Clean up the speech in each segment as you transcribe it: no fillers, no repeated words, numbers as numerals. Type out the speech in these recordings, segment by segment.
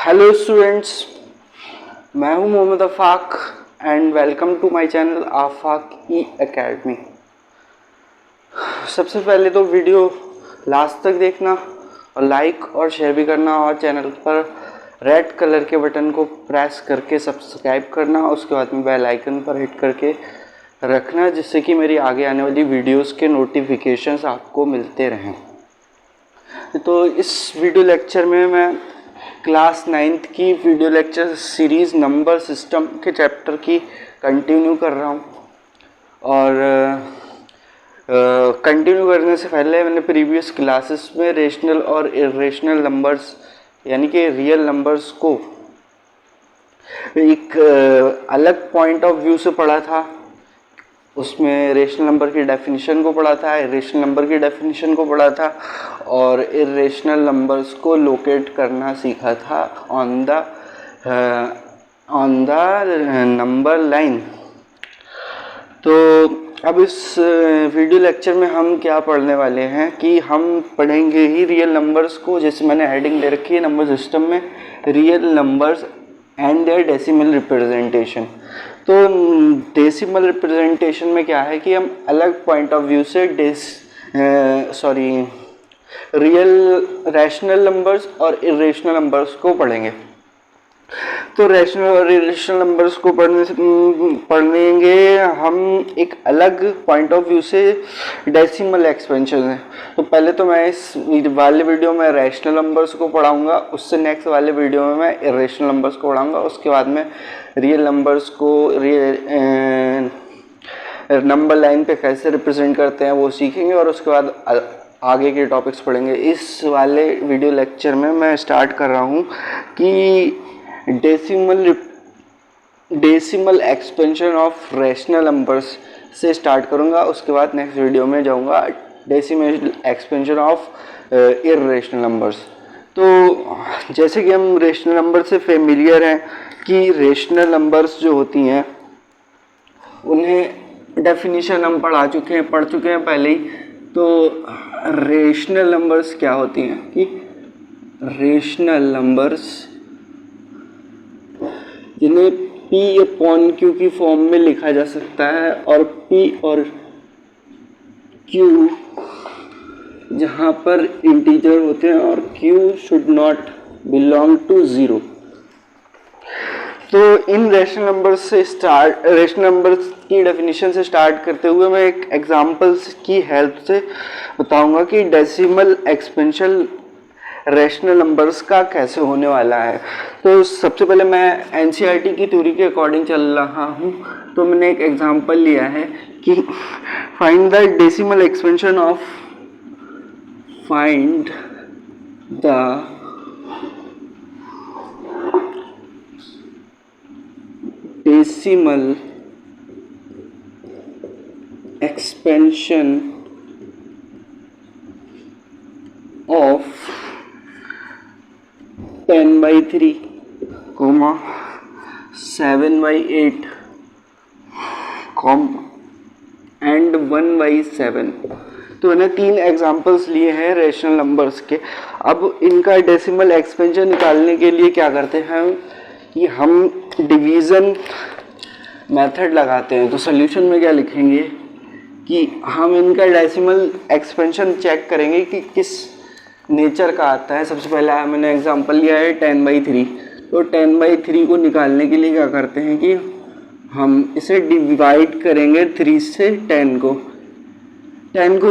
Hello students, मैं हूं Mohammad Afaq and welcome to my channel Afaq E academy. सबसे पहले तो वीडियो लास्ट तक देखना और लाइक और शेयर भी करना और चैनल पर रेड कलर के बटन को प्रेस करके सब्सक्राइब करना। उसके बाद में बेल आइकन पर हिट करके रखना, जिससे कि मेरी आगे आने वाली वीडियोस के नोटिफिकेशंस आपको मिलते रहें। तो इस वीडियो लेक्चर में मैं क्लास 9th की video lecture series number system के चैप्टर की कंटिन्यू कर रहा हूँ। और कंटिन्यू करने से पहले मैंने प्रीवियस क्लासेस में रेशनल और इरेशनल नंबर्स यानी कि रियल नंबर्स को एक अलग पॉइंट ऑफ व्यू से पढ़ा था। उसमें रेशनल नंबर की डेफिनेशन को पढ़ा था, इरेशनल नंबर की डेफिनेशन को पढ़ा था और इरेशनल नंबर्स को लोकेट करना सीखा था ऑन द नंबर लाइन। तो अब इस वीडियो लेक्चर में हम क्या पढ़ने वाले हैं कि हम पढ़ेंगे ही रियल नंबर्स को, जैसे मैंने हेडिंग दे रखी है नंबर सिस्टम में, real numbers and their decimal representation. तो डेसिमल रिप्रेजेंटेशन में क्या है कि हम अलग पॉइंट ऑफ व्यू से रियल रैशनल नंबर्स और इरेशनल नंबर्स को पढ़ेंगे। तो रैशनल और इरेशनल नंबर्स को पढ़ेंगे हम एक अलग पॉइंट ऑफ व्यू से डेसिमल एक्सपेंशन है। तो पहले तो मैं इस वाले वीडियो में रैशनल नंबर्स को पढ़ाऊंगा, उससे नेक्स्ट वाले वीडियो में मैं इरेशनल नंबर्स को पढ़ाऊंगा, उसके बाद में रियल नंबर्स को नंबर लाइन पे कैसे रिप्रेजेंट करते हैं वो सीखेंगे और उसके बाद आगे के टॉपिक्स पढ़ेंगे। इस वाले वीडियो लेक्चर में मैं स्टार्ट कर रहा हूँ कि decimal expansion of rational numbers से स्टार्ट करूँगा। उसके बाद नेक्स्ट वीडियो में जाऊँगा decimal expansion of irrational numbers. तो जैसे कि हम रेशनल नंबर से फेमिलियर हैं कि रेशनल नंबर्स जो होती हैं उन्हें डेफिनेशन हम पढ़ चुके हैं पहले ही। तो रेशनल नंबर्स क्या होती हैं कि रेशनल नंबर्स जिन्हें P अपॉन Q की फॉर्म में लिखा जा सकता है और P और Q जहाँ पर इंटीजर होते हैं और Q should not belong to 0। तो इन रेशनल नंबर्स की डेफिनेशन से स्टार्ट करते हुए मैं एक एग्जांपल्स की हेल्प से बताऊंगा कि डेसिमल एक्सपेंशन रैशनल नंबर्स का कैसे होने वाला है। तो सबसे पहले मैं एनसीईआरटी की थ्योरी के अकॉर्डिंग चल रहा हूँ। तो मैंने एक एग्जांपल लिया है कि find the decimal expansion of decimal expansion of 10/3, 7/8 and 1/7। तो मैंने 3 एग्जांपल्स लिए हैं रेशनल नंबर्स के। अब इनका डेसिमल एक्सपेंशन निकालने के लिए क्या करते हैं कि हम डिवीज़न मेथड लगाते हैं। तो सॉल्यूशन में क्या लिखेंगे कि हम इनका डेसिमल एक्सपेंशन चेक करेंगे कि किस नेचर का आता है। सबसे पहला मैंने एग्जांपल लिया है 10/3। तो 10/3 को निकालने के लिए क्या करते हैं कि हम इसे डिवाइड करेंगे 3 से 10 को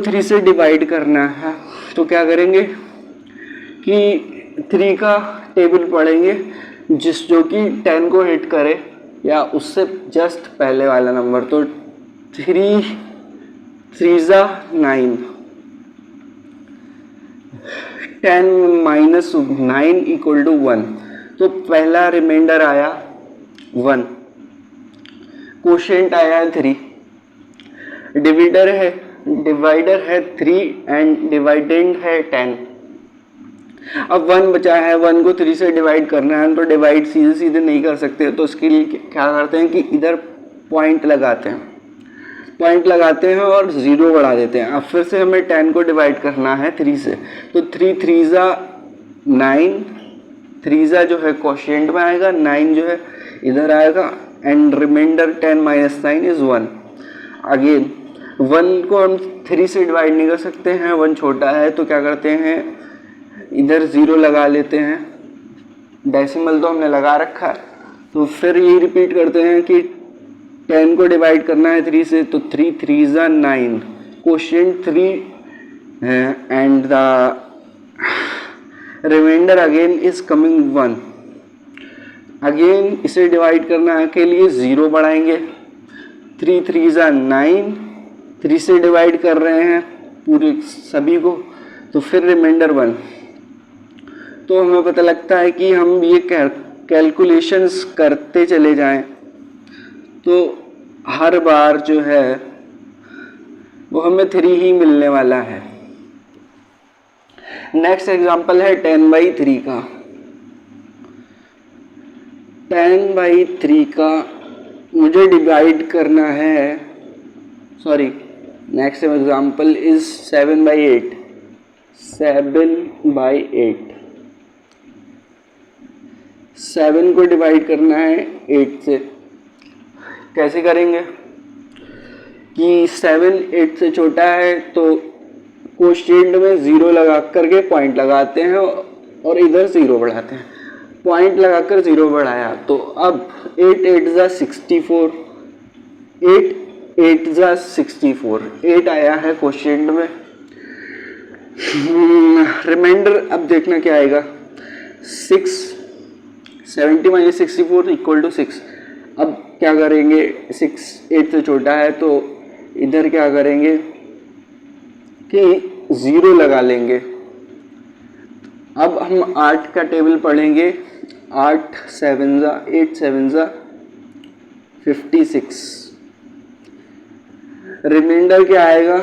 3 से डिवाइड करना है। तो क्या करेंगे कि 3 का टेबल पढ़ेंगे जो कि 10 को हिट करे या उससे जस्ट पहले वाला नंबर। तो 3 3 9, 10 - 9 = 1। तो पहला रिमाइंडर आया 1, कोशेंट आया 3, डिवाइडर है 3 एंड डिवाइडेंड है 10। अब 1 बचा है, 1 को 3 से डिवाइड करना है। तो डिवाइड सीधे नहीं कर सकते, तो उसके लिए क्या करते हैं कि इधर पॉइंट लगाते हैं और 0 बढ़ा देते हैं। अब फिर से हमें 10 को डिवाइड करना है 3 से। तो 3 3 9 3 जो है कोशिएंट में आएगा, 9 जो है इधर आएगा, एंड रिमाइंडर 10 - 9 इज 1। अगेन 1 को हम 3 से डिवाइड नहीं कर सकते हैं, 1 छोटा है, तो क्या करते हैं इधर 0 लगा लेते हैं। डेसिमल तो हमने लगा रखा है, तो फिर यही रिपीट करते हैं कि 10 को डिवाइड करना है 3 से, तो 3 3 9, कोशिएंट 3 है, and the remainder again is coming 1। Again इसे डिवाइड करना के लिए 0 बढ़ाएंगे, 3 3 9, 3 से डिवाइड कर रहे हैं पूरे सभी को, तो फिर रिमाइंडर 1। तो हमें पता लगता है कि हम ये कैलकुलेशंस करते चले जाएं तो हर बार जो है वो हमें 3 ही मिलने वाला है। नेक्स्ट एग्जांपल है 10/3 का। 10/3 का मुझे डिवाइड करना है, सॉरी, नेक्स्ट एग्जांपल इज 7/8। 7/8, 7 को डिवाइड करना है 8 से। कैसे करेंगे कि 7 8 से छोटा है, तो कोशिएंट में 0 लगा करके पॉइंट लगाते हैं और इधर 0 बढ़ाते हैं। पॉइंट लगाकर 0 बढ़ाया, तो अब 8 8 64, 8 8 64, 8 आया है कोशिएंट में। रिमाइंडर अब देखना क्या आएगा, 6, 70 - 64 = 6। अब क्या करेंगे, 6 8 से छोटा है, तो इधर क्या करेंगे कि 0 लगा लेंगे। अब हम 8 का टेबल पढ़ेंगे, 8 7 8 7 56। रिमाइंडर क्या आएगा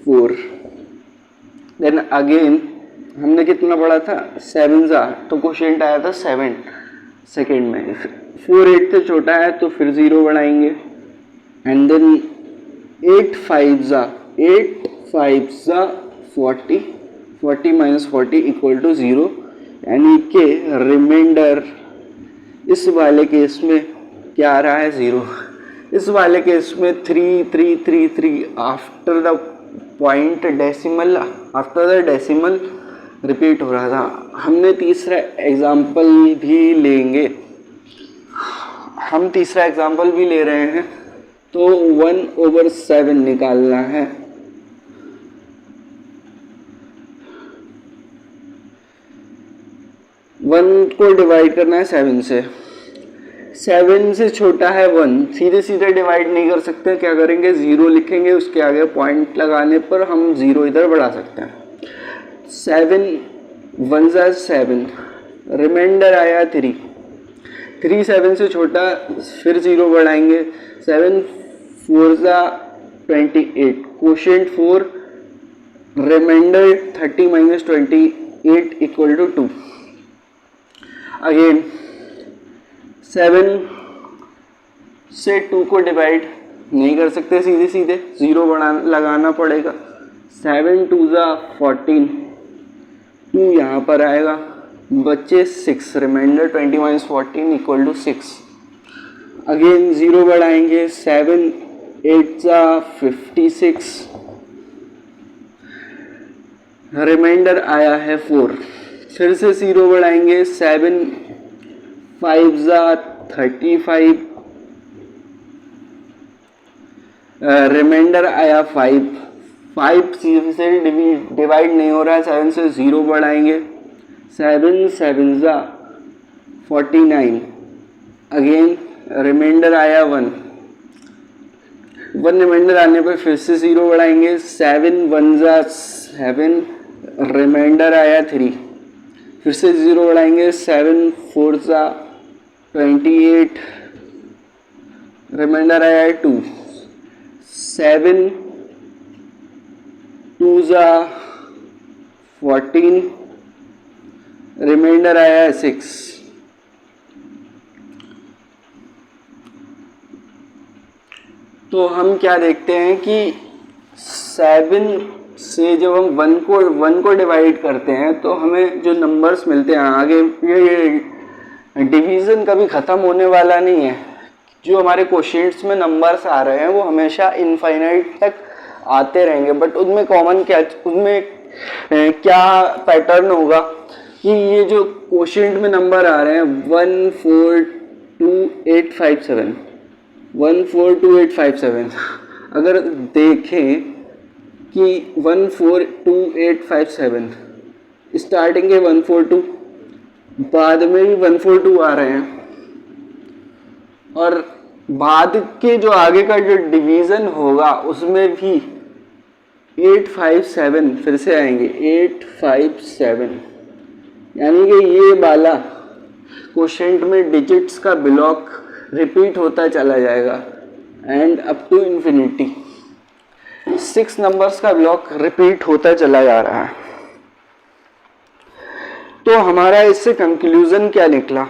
4। देन अगेन हमने कितना पढ़ा था 7 तो कोशिएंट आया था 7 सेकेंड में। 4 8 से छोटा है तो फिर 0 बढ़ाएंगे, एंड देन 8 5 40, 40 - 40 = 0, यानी कि रिमाइंडर इस वाले केस में क्या आ रहा है 0। इस वाले केस में 3 3 3 3 after the point decimal, after the decimal repeat हो रहा था। हमने तीसरा एग्जाम्पल भी लेंगे, हम तीसरा एग्जाम्पल भी ले रहे हैं, तो 1/7 निकालना है। वन को डिवाइड करना है 7 से। 7 से छोटा है 1, सीधे सीधे डिवाइड नहीं कर सकते, क्या करेंगे 0 लिखेंगे, उसके आगे पॉइंट लगाने पर हम 0 इधर बढ़ा सकते हैं। 7 1 7, रिमाइंडर आया 3। 3 7 से छोटा, फिर 0 बढ़ाएंगे, 7 4 28, कोशिएंट 4, रिमाइंडर 30 - 28 = 2। अगेन 7 से 2 को डिवाइड नहीं कर सकते सीधे सीधे, 0 लगाना पड़ेगा। 7 2 14, 2 यहाँ पर आएगा, बच्चे 6, रिमाइंडर 20 - 14 = 6। अगेन 0 बढ़ाएंगे, 7 8 56, रिमाइंडर आया है 4। फिर से 0 बढ़ाएंगे, 7 5 35, रिमाइंडर आया 5। 5 से डिवाइड नहीं हो रहा है, 7 से 0 बढ़ाएंगे, 7 7 49, अगेन रिमाइंडर आया 1। 1 रिमाइंडर आने पर फिर से 0 बढ़ाएंगे, 7 1 7, रिमाइंडर आया 3। फिर से 0 बढ़ाएंगे, 7 4 28, रिमाइंडर आया है 2। 7 2 14, रिमाइंडर आया है 6। तो हम क्या देखते हैं कि 7 से जब हम वन को डिवाइड करते हैं तो हमें जो नंबर्स मिलते हैं आगे, ये डिवीज़न कभी ख़त्म होने वाला नहीं है। जो हमारे क्वोशिएंट्स में नंबर्स आ रहे हैं वो हमेशा इनफाइनाइट तक आते रहेंगे, बट उनमें कॉमन क्या, उनमें क्या पैटर्न होगा कि ये जो क्वोशिएंट में नंबर आ रहे हैं 142857, 142857, अगर देखें कि 142857 स्टार्टिंग है 142, बाद में भी 142 आ रहे हैं, और बाद के जो आगे का जो डिवीज़न होगा उसमें भी 857 फिर से आएंगे, 857, यानी कि ये वाला क्वोशिएंट में डिजिट्स का ब्लॉक रिपीट होता चला जाएगा and up to infinity 6 numbers का ब्लॉक रिपीट होता चला जा रहा है। तो हमारा इससे कंक्लूजन क्या निकला?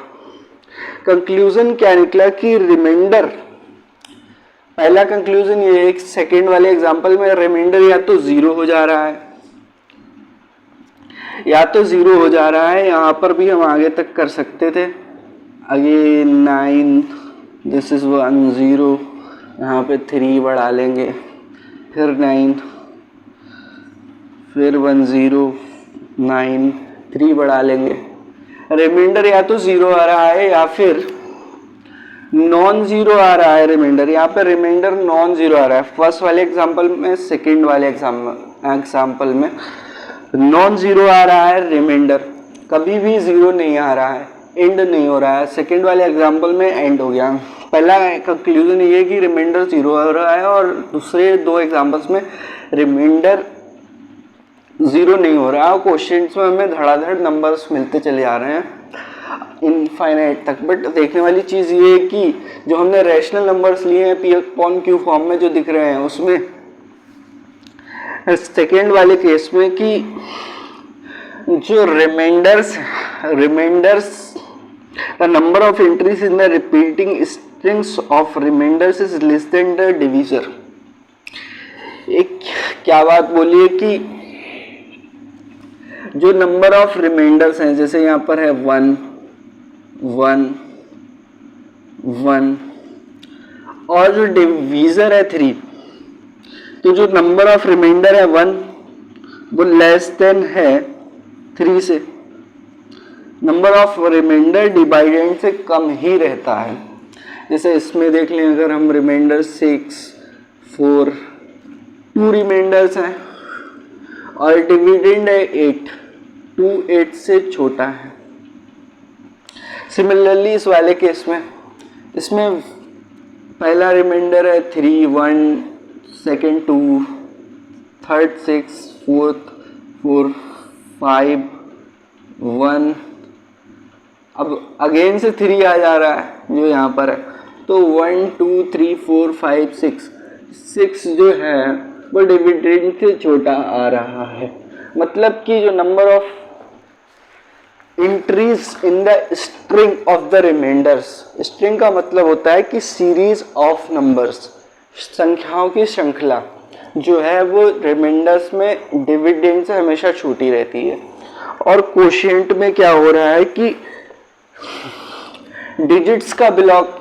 कंक्लूजन क्या निकला कि रिमाइंडर, पहला कंक्लूजन ये है, सेकेंड वाले एग्जांपल में रिमाइंडर या तो जीरो हो जा रहा है, या तो जीरो हो जा रहा है। यहाँ पर भी हम आगे तक कर सकते थे, अगेन 9, दिस इज 1 0, यहाँ पे 3 बढ़ा लेंगे, फिर 9, फिर 1 0 9 3 बढ़ा लेंगे। रिमाइंडर या तो जीरो आ रहा है या फिर नॉन जीरो आ रहा है रिमाइंडर। यहाँ पे रिमाइंडर नॉन जीरो आ रहा है फर्स्ट वाले एग्जांपल में, सेकंड वाले एग्जांपल में नॉन जीरो आ रहा है रिमाइंडर, कभी भी जीरो नहीं आ रहा है, एंड नहीं हो रहा है। सेकंड वाले एग्जांपल में एंड हो गया। पहला कंक्लूजन ये है कि रिमाइंडर जीरो हो रहा है, और दूसरे दो एग्जांपल्स में रिमाइंडर जीरो नहीं हो रहा है। क्वेश्चंस में हमें धड़ाधड़ नंबर्स मिलते चले आ रहे हैं इनफाइनाइट तक। बट देखने वाली चीज़ ये है कि जो हमने रैशनल नंबर्स लिए हैं पी अपॉन क्यू फॉर्म में जो दिख रहे हैं, उसमें सेकेंड वाले केस में कि जो remainders the number of entries in the repeating strings of remainders is less than the divisor. एक क्या बात बोली है कि जो नंबर ऑफ रिमाइंडर्स हैं, जैसे यहाँ पर है 1 1 1 और जो डिवीजर है 3, तो जो नंबर ऑफ रिमाइंडर है 1 वो लेस देन है 3 से, नंबर ऑफ रिमाइंडर डिवाइडेंड से कम ही रहता है। जैसे इसमें देख लें, अगर हम रिमाइंडर 6 4 2 रिमाइंडर्स हैं और डिविडेंड है 8, 2 8 से छोटा है। सिमिलरली इस वाले केस में, इसमें पहला रिमाइंडर है 3 1, सेकेंड 2, थर्ड 6, फोर्थ 4 5 1, अब अगेन से 3 आ जा रहा है जो यहाँ पर है, तो 1 2 3 4 5 6 जो है वो डिविडेंड से छोटा आ रहा है। मतलब कि जो number of entries in the string of the remainders, string का मतलब होता है कि सीरीज ऑफ नंबर्स, संख्याओं की श्रृंखला जो है वो रिमाइंडर्स में डिविडेंड से हमेशा छोटी रहती है। और क्वोशिएंट में क्या हो रहा है कि डिजिट्स का ब्लॉक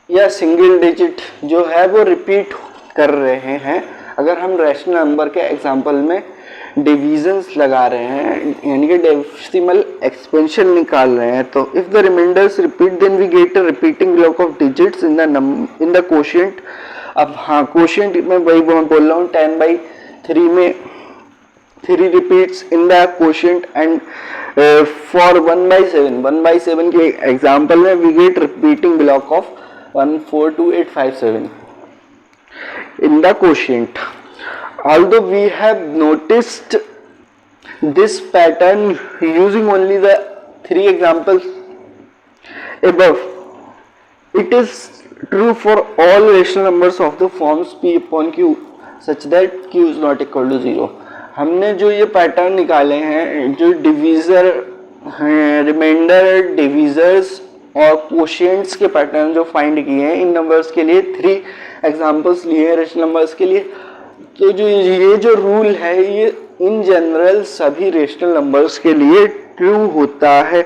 या सिंगल डिजिट जो है वो रिपीट कर रहे हैं। अगर हम रैशनल नंबर के एग्जांपल में डिविजन्स लगा रहे हैं, यानी कि डेसिमल एक्सपेंशन निकाल रहे हैं, तो if the remainders repeat then we get a repeating block of digits in the quotient. अब हाँ, क्वोशिएंट में वही मैं बोल रहा हूँ, 10/3 में 3 repeats in the quotient and for 1/7 के एग्जांपल में we get repeating block of 142857 in the quotient. Although we have noticed this pattern using only the 3 examples above, it is true for all rational numbers of the forms p upon q such that q is not equal to 0. हमने जो ये pattern निकाले हैं, जो divisor हैं, reminder, डिवीजर्स और क्वोशिएंट्स के pattern जो फाइंड किए हैं इन नंबर्स के लिए, 3 एग्जांपल्स लिए हैं रेशनल नंबर्स के लिए, तो जो ये जो रूल है ये इन जनरल सभी रेशनल नंबर्स के लिए ट्रू होता है।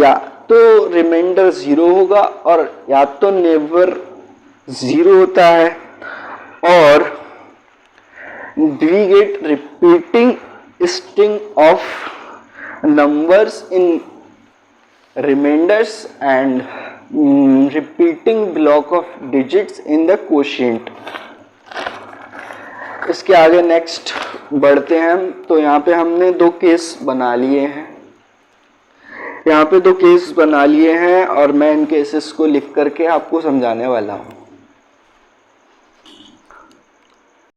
या तो रिमाइंडर 0 होगा और या तो नेवर 0 होता है, और we get repeating string of numbers in remainders and repeating block of digits in the quotient। इसके आगे नेक्स्ट बढ़ते हैं हम। तो यहाँ पे हमने दो केस बना लिए हैं, और मैं इन केसेस को लिख करके आपको समझाने वाला हूँ।